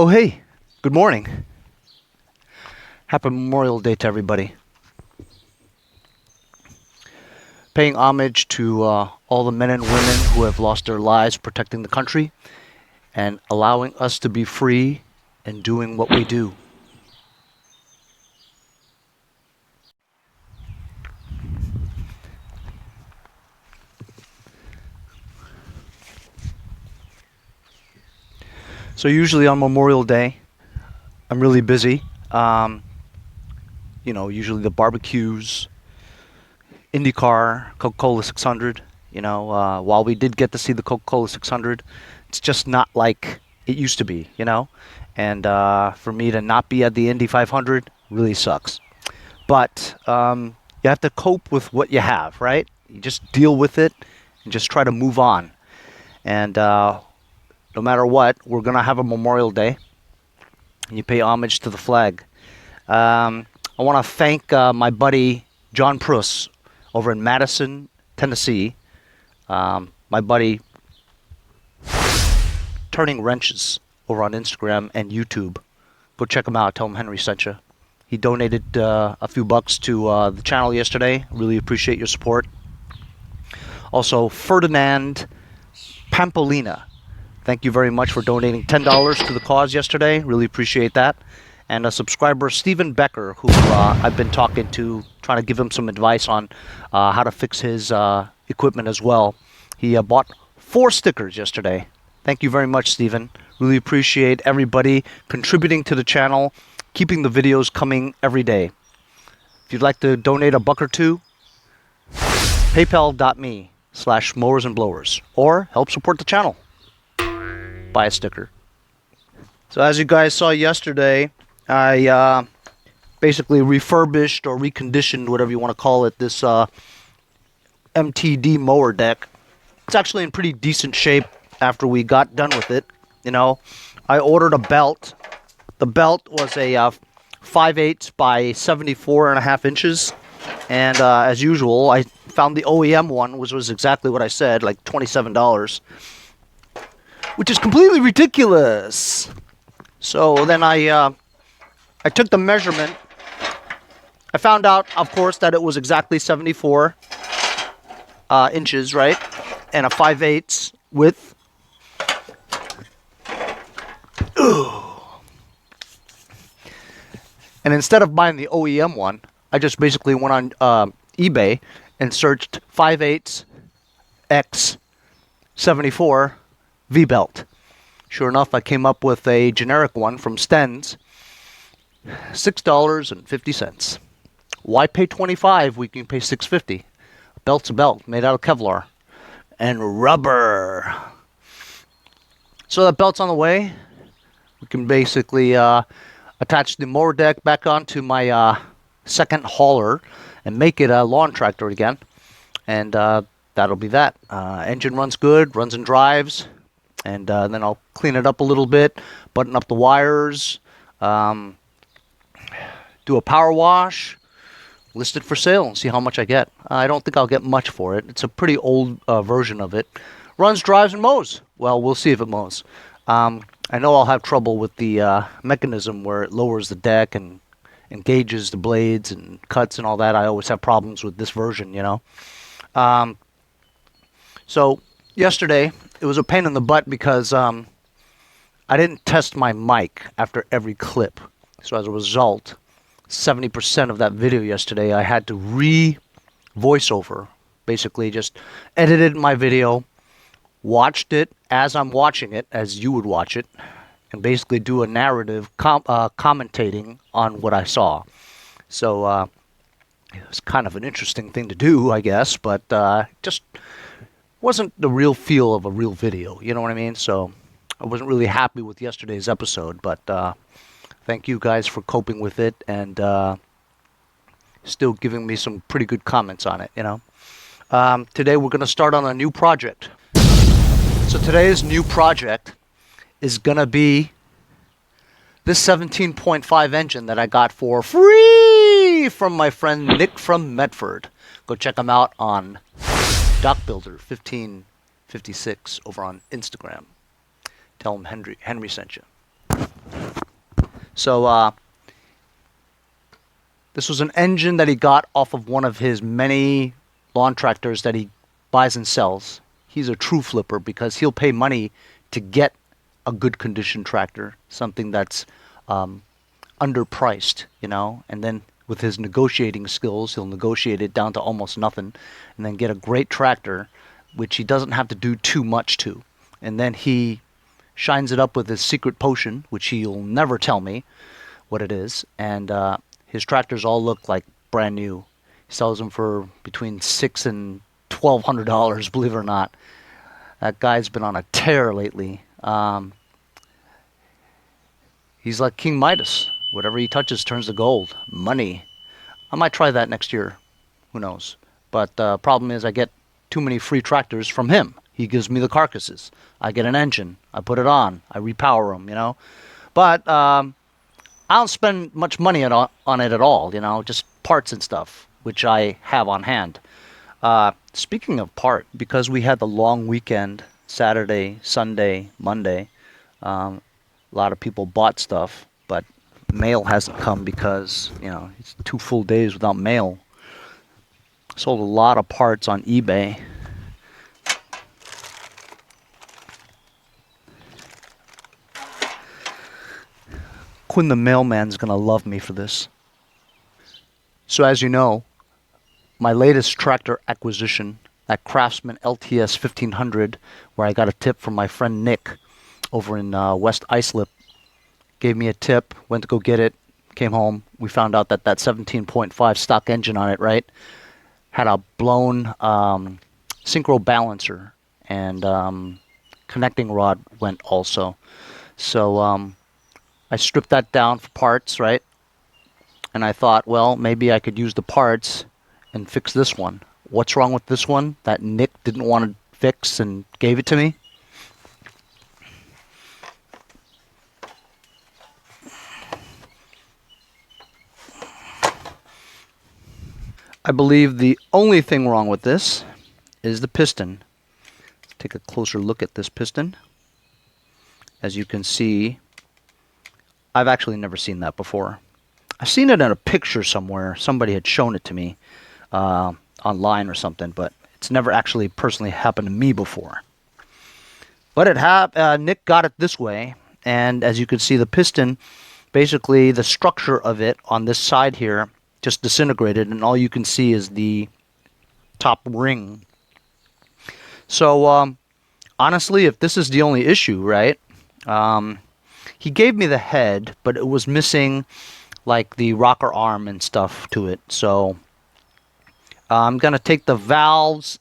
Oh, hey, good morning. Happy Memorial Day to everybody. Paying homage to all the men and women who have lost their lives protecting the country and allowing us to be free and doing what we do. So usually on Memorial Day, I'm really busy. Usually the barbecues, IndyCar, Coca-Cola 600. While we did get to see the Coca-Cola 600, it's just not like it used to be, And for me to not be at the Indy 500 really sucks. But you have to cope with what you have, right? You just deal with it and just try to move on. And no matter what, we're going to have a Memorial Day. And you pay homage to the flag. I want to thank my buddy John Pruss over in Madison, Tennessee. My buddy Turning Wrenches over on Instagram and YouTube. Go check him out. Tell him Henry sent you. He donated a few bucks to the channel yesterday. Really appreciate your support. Also, Ferdinand Pampolina. Thank you very much for donating $10 to the cause yesterday. Really appreciate that. And a subscriber, Stephen Becker, who I've been talking to, trying to give him some advice on how to fix his equipment as well. He bought 4 stickers yesterday. Thank you very much, Stephen. Really appreciate everybody contributing to the channel, keeping the videos coming every day. If you'd like to donate a buck or two, paypal.me/mowers and blowers, or help support the channel. Buy a sticker. So as you guys saw yesterday, I basically refurbished or reconditioned, whatever you want to call it, this MTD mower deck. It's actually in pretty decent shape after we got done with it. I ordered a belt. The belt was a 5/8 by 74.5 inches. And as usual, I found the OEM one, which was exactly what I said, like $27. Which is completely ridiculous. So then I took the measurement. I found out, of course, that it was exactly 74 inches, right? And a 5/8 width. And instead of buying the OEM one, I just basically went on eBay and searched 5/8 x 74 V-belt. Sure enough, I came up with a generic one from Sten's. $6.50. Why pay $25 when you can pay $6.50? A belt's a belt, made out of Kevlar and rubber. So that belt's on the way. We can basically attach the mower deck back onto my second hauler and make it a lawn tractor again. And that'll be that. Engine runs good, runs and drives. And then I'll clean it up a little bit, button up the wires, do a power wash, list it for sale, and see how much I get. I don't think I'll get much for it. It's a pretty old version of it. Runs, drives, and mows. Well, we'll see if it mows. I know I'll have trouble with the mechanism where it lowers the deck and engages the blades and cuts and all that. I always have problems with this version, So yesterday, it was a pain in the butt because I didn't test my mic after every clip. So as a result, 70% of that video yesterday, I had to re-voiceover. Basically just edited my video, watched it as I'm watching it, as you would watch it, and basically do a narrative commentating on what I saw. So it was kind of an interesting thing to do, I guess, but just wasn't the real feel of a real video, you know what I mean? So I wasn't really happy with yesterday's episode, but thank you guys for coping with it and still giving me some pretty good comments on it, Today we're going to start on a new project. So today's new project is going to be this 17.5 engine that I got for free from my friend Nick from Medford. Go check him out on DocBuilder1556 over on Instagram. Tell him Henry sent you. So this was an engine that he got off of one of his many lawn tractors that he buys and sells. He's a true flipper because he'll pay money to get a good condition tractor, something that's underpriced, you know, and then with his negotiating skills, he'll negotiate it down to almost nothing and then get a great tractor, which he doesn't have to do too much to. And then he shines it up with his secret potion, which he'll never tell me what it is. And his tractors all look like brand new. He sells them for between $600 and $1,200, believe it or not. That guy's been on a tear lately. He's like King Midas. Whatever he touches turns to gold. Money. I might try that next year. Who knows? But the problem is I get too many free tractors from him. He gives me the carcasses. I get an engine. I put it on. I repower them, you know. But I don't spend much money on it at all, you know. Just parts and stuff, which I have on hand. Speaking of part, because we had the long weekend, Saturday, Sunday, Monday, a lot of people bought stuff, but mail hasn't come because, you know, it's 2 full days without mail. Sold a lot of parts on eBay. Quinn the mailman's gonna love me for this. So as you know, my latest tractor acquisition, that Craftsman LTS 1500, where I got a tip from my friend Nick over in West Islip, gave me a tip, went to go get it, came home. We found out that 17.5 stock engine on it, right, had a blown synchro balancer, and connecting rod went also. So I stripped that down for parts, right? And I thought, well, maybe I could use the parts and fix this one. What's wrong with this one that Nick didn't want to fix and gave it to me? I believe the only thing wrong with this is the piston. Let's take a closer look at this piston. As you can see, I've actually never seen that before. I've seen it in a picture somewhere. Somebody had shown it to me online or something, but it's never actually personally happened to me before. But Nick got it this way, and as you can see, the piston, basically the structure of it on this side here just disintegrated, and all you can see is the top ring. So honestly, if this is the only issue, right, he gave me the head, but it was missing like the rocker arm and stuff to it. So I'm gonna take the valves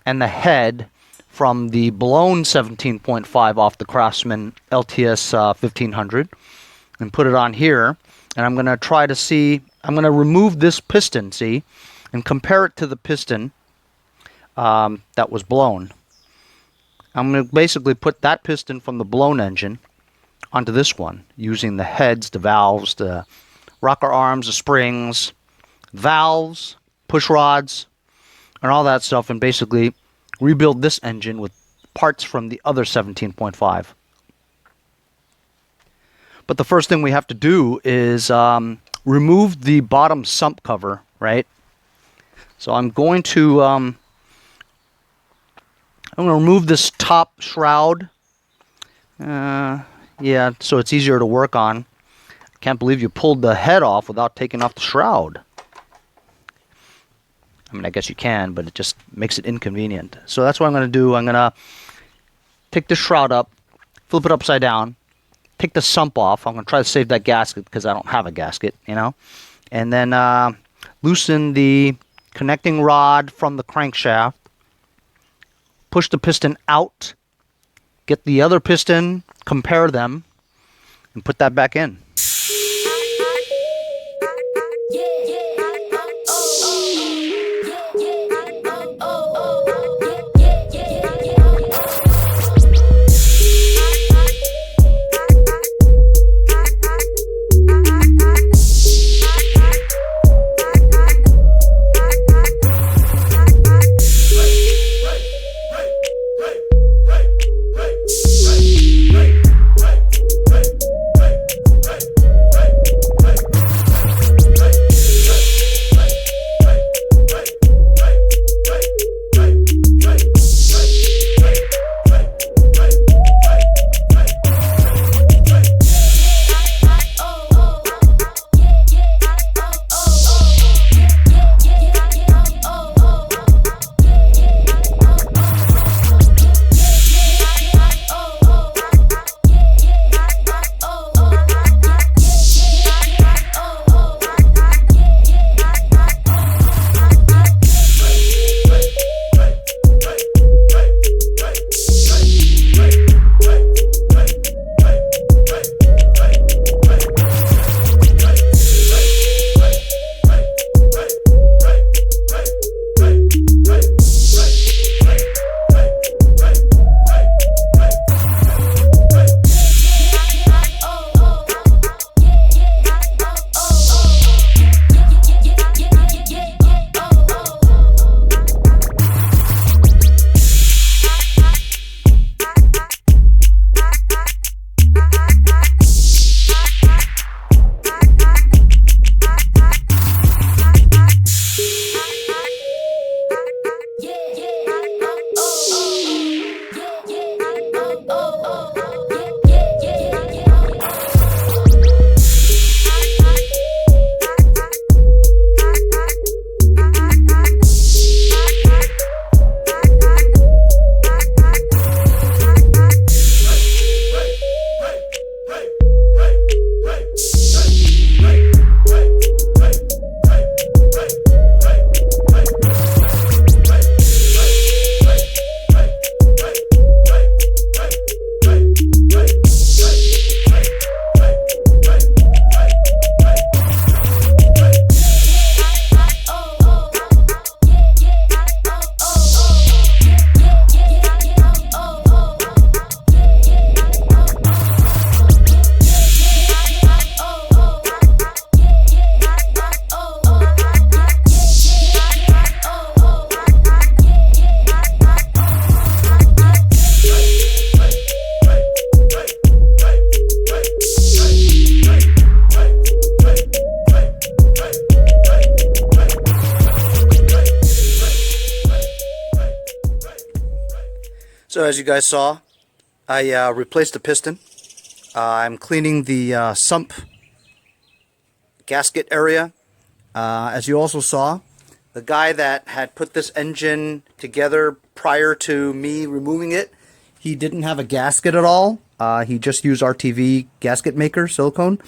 and the head from the blown 17.5 off the Craftsman LTS 1500 and put it on here, and I'm gonna try to see. I'm going to remove this piston, see, and compare it to the piston that was blown. I'm going to basically put that piston from the blown engine onto this one, using the heads, the valves, the rocker arms, the springs, valves, push rods, and all that stuff, and basically rebuild this engine with parts from the other 17.5. But the first thing we have to do is remove the bottom sump cover, right? So I'm going to remove this top shroud. Yeah, so it's easier to work on. I can't believe you pulled the head off without taking off the shroud. I mean, I guess you can, but it just makes it inconvenient. So that's what I'm going to do. I'm going to take the shroud up, flip it upside down, take the sump off. I'm going to try to save that gasket because I don't have a gasket, you know. And then loosen the connecting rod from the crankshaft. Push the piston out. Get the other piston, compare them, and put that back in. as you guys saw, I replaced the piston. I'm cleaning the sump gasket area. As you also saw, the guy that had put this engine together prior to me removing it, he didn't have a gasket at all. He just used RTV gasket maker silicone,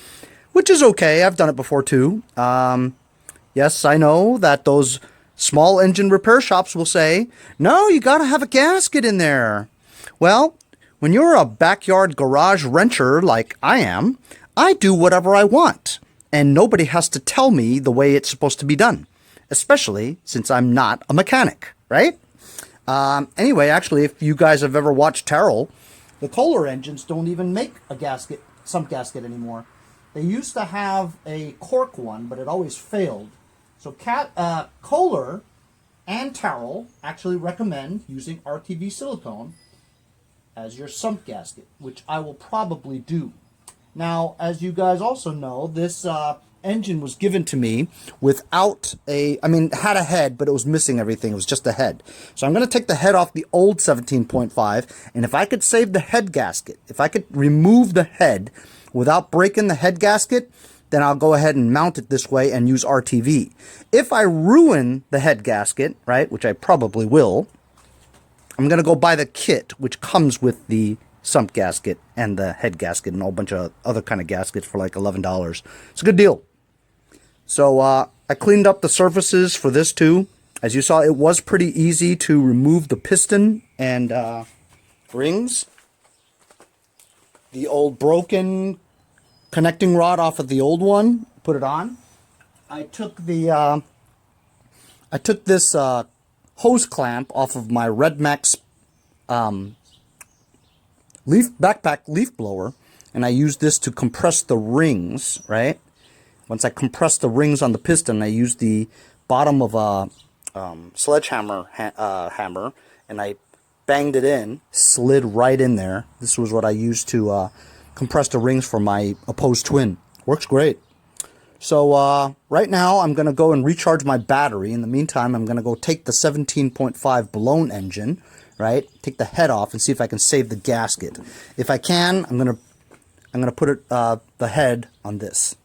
which is okay. I've done it before too. Yes, I know that those small engine repair shops will say, no, you gotta have a gasket in there. Well, when you're a backyard garage wrencher like I am, I do whatever I want, and nobody has to tell me the way it's supposed to be done, especially since I'm not a mechanic, right? Anyway, actually, if you guys have ever watched TITESEAL, the Kohler engines don't even make a gasket, sump gasket anymore. They used to have a cork one, but it always failed. So Kohler and TITESEAL actually recommend using RTV silicone as your sump gasket, which I will probably do. Now, as you guys also know, this engine was given to me without it had a head, but it was missing everything. It was just a head. So I'm going to take the head off the old 17.5, and if I could save the head gasket, if I could remove the head without breaking the head gasket, then I'll go ahead and mount it this way and use RTV. If I ruin the head gasket, right, which I probably will, I'm going to go buy the kit, which comes with the sump gasket and the head gasket and a whole bunch of other kind of gaskets for like $11. It's a good deal. So I cleaned up the surfaces for this too. As you saw, it was pretty easy to remove the piston and rings. The old broken connecting rod off of the old one, put it on. I took this hose clamp off of my Redneck's backpack leaf blower, and I used this to compress the rings, right? Once I compressed the rings on the piston, I used the bottom of a sledgehammer hammer, and I banged it in, slid right in there. This was what I used to compress the rings for my opposed twin. Works great. So right now I'm going to go and recharge my battery. In the meantime, I'm going to go take the 17.5 blown engine, right? Take the head off and see if I can save the gasket. If I can, I'm going to put it the head on this.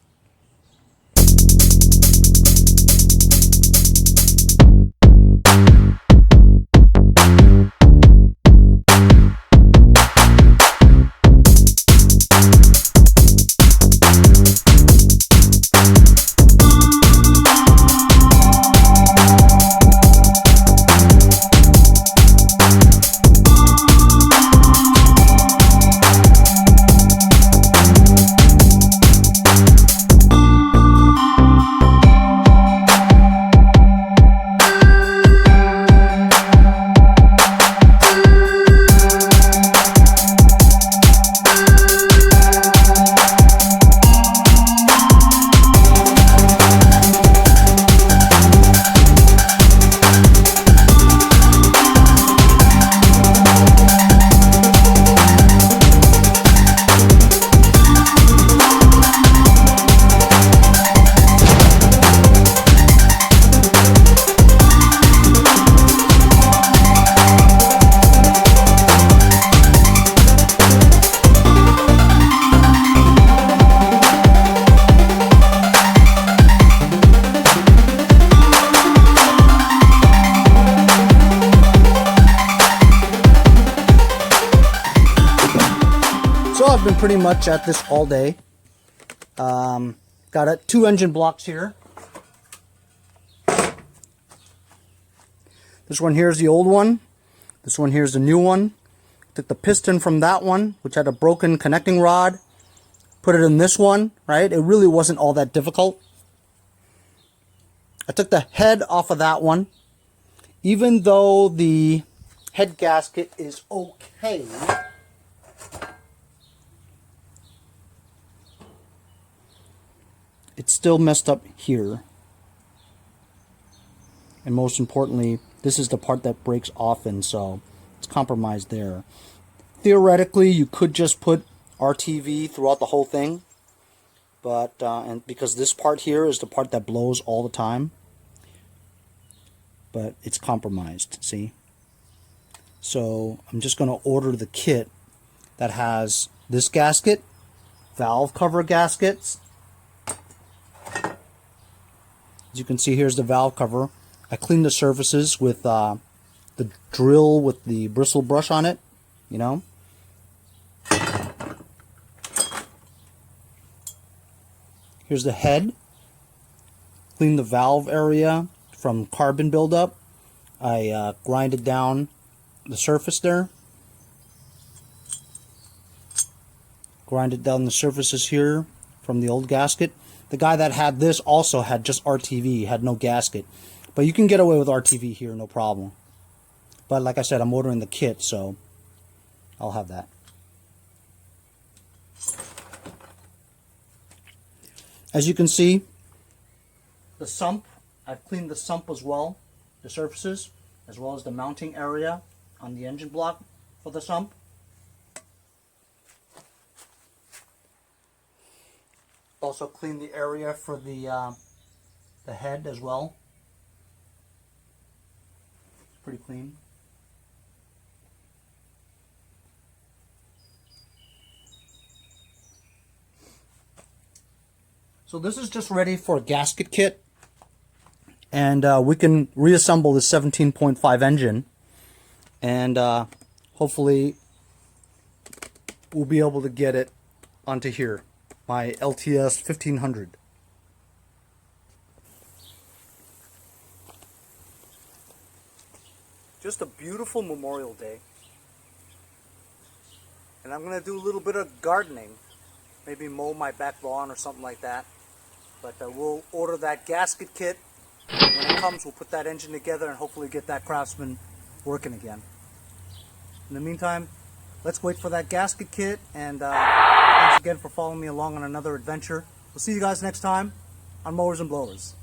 So I've been pretty much at this all day. Got it. 2 engine blocks here. This one here is the old one. This one here is the new one. Took the piston from that one, which had a broken connecting rod. Put it in this one, right? It really wasn't all that difficult. I took the head off of that one. Even though the head gasket is okay, it's still messed up here. And most importantly, this is the part that breaks often, so it's compromised there. Theoretically, you could just put RTV throughout the whole thing, but and because this part here is the part that blows all the time, but it's compromised, see? So I'm just going to order the kit that has this gasket, valve cover gaskets. As you can see, here's the valve cover. I cleaned the surfaces with the drill with the bristle brush on it, you know. Here's the head. Clean the valve area from carbon buildup. I grinded down the surface there. Grinded down the surfaces here from the old gasket. The guy that had this also had just RTV, had no gasket. But you can get away with RTV here, no problem. But like I said, I'm ordering the kit, so I'll have that. As you can see, the sump, I've cleaned the sump as well, the surfaces, as well as the mounting area on the engine block for the sump. Also cleaned the area for the head as well. It's pretty clean. So this is just ready for a gasket kit, and we can reassemble the 17.5 engine, and hopefully we'll be able to get it onto here, my LTS 1500. Just a beautiful Memorial Day, and I'm going to do a little bit of gardening, maybe mow my back lawn or something like that. But we'll order that gasket kit. When it comes, we'll put that engine together and hopefully get that Craftsman working again. In the meantime, let's wait for that gasket kit, and thanks again for following me along on another adventure. We'll see you guys next time on Mowers and Blowers.